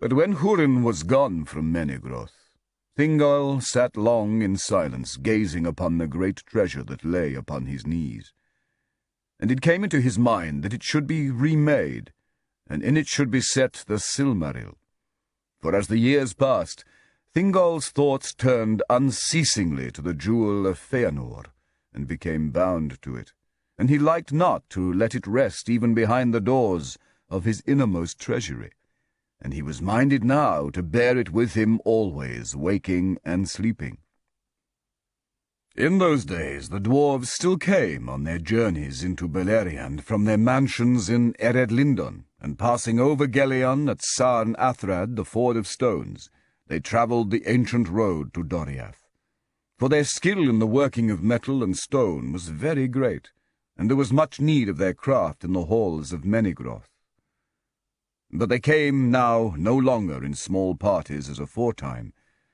But when Húrin was gone from Menegroth, Thingol sat long in silence, gazing upon the great treasure that lay upon his knees. And it came into his mind that it should be remade, and in it should be set the Silmaril. For as the years passed, Thingol's thoughts turned unceasingly to the jewel of Feanor, and became bound to it, and he liked not to let it rest even behind the doors of his innermost treasury, and he was minded now to bear it with him always, waking and sleeping. In those days the dwarves still came on their journeys into Beleriand from their mansions in Eredlindon, and passing over Gelion at Sarn Athrad, the Ford of Stones, they travelled the ancient road to Doriath. For their skill in the working of metal and stone was very great, and there was much need of their craft in the halls of Menegroth. But they came now no longer in small parties as aforetime,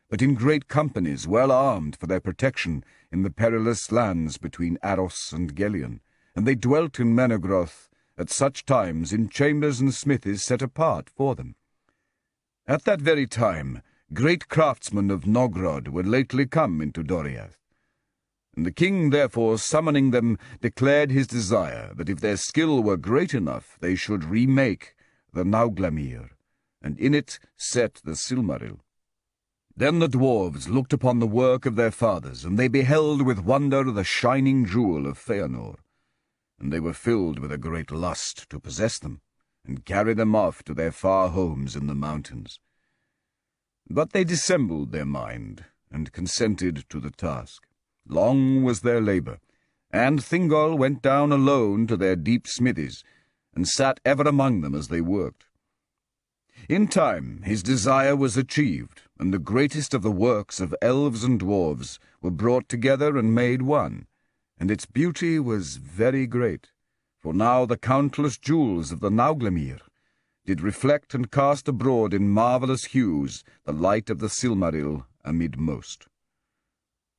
but in great companies well armed for their protection in the perilous lands between Aros and Gelion, and they dwelt in Menegroth at such times in chambers and smithies set apart for them. At that very time great craftsmen of Nogrod were lately come into Doriath, and the king therefore, summoning them, declared his desire that if their skill were great enough they should remake the Nauglamír, and in it set the Silmaril. Then the dwarves looked upon the work of their fathers, and they beheld with wonder the shining jewel of Feanor, and they were filled with a great lust to possess them, and carry them off to their far homes in the mountains. But they dissembled their mind, and consented to the task. Long was their labour, and Thingol went down alone to their deep smithies, and sat ever among them as they worked. In time his desire was achieved, and the greatest of the works of elves and dwarves were brought together and made one, and its beauty was very great, for now the countless jewels of the Nauglamír did reflect and cast abroad in marvellous hues the light of the Silmaril amid most.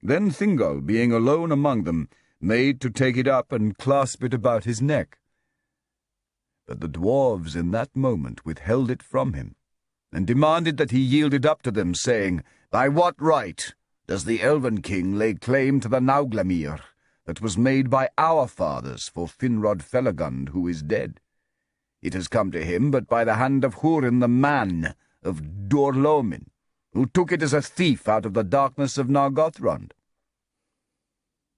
Then Thingol, being alone among them, made to take it up and clasp it about his neck. But the dwarves in that moment withheld it from him, and demanded that he yield it up to them, saying, "By what right does the Elven King lay claim to the Nauglamír that was made by our fathers for Finrod Felagund, who is dead? It has come to him but by the hand of Húrin the man of Dorlomin, who took it as a thief out of the darkness of Nargothrond."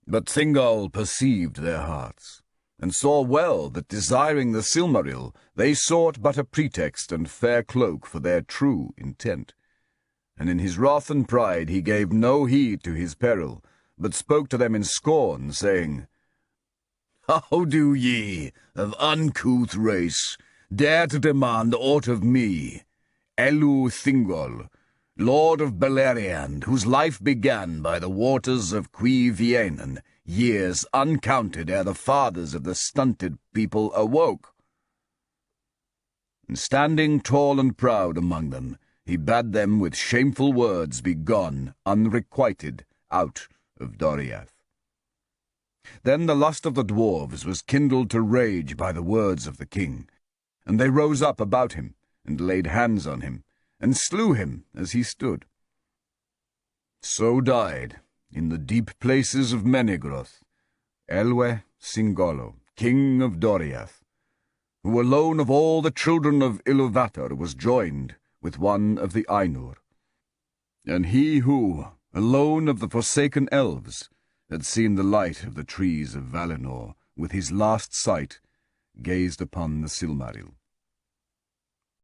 But Thingol perceived their hearts, and saw well that, desiring the Silmaril, they sought but a pretext and fair cloak for their true intent. And in his wrath and pride he gave no heed to his peril, but spoke to them in scorn, saying, "How do ye, of uncouth race, dare to demand aught of me, Elu Thingol, Lord of Beleriand, whose life began by the waters of Cui Vienan, years uncounted ere the fathers of the stunted people awoke?" And standing tall and proud among them, he bade them with shameful words be gone, unrequited, out of Doriath. Then the lust of the dwarves was kindled to rage by the words of the king, and they rose up about him, and laid hands on him, and slew him as he stood. So died, in the deep places of Menegroth, Elwe Singolo, king of Doriath, who alone of all the children of Iluvatar was joined with one of the Ainur, and he who, alone of the forsaken elves, had seen the light of the trees of Valinor, with his last sight, gazed upon the Silmaril.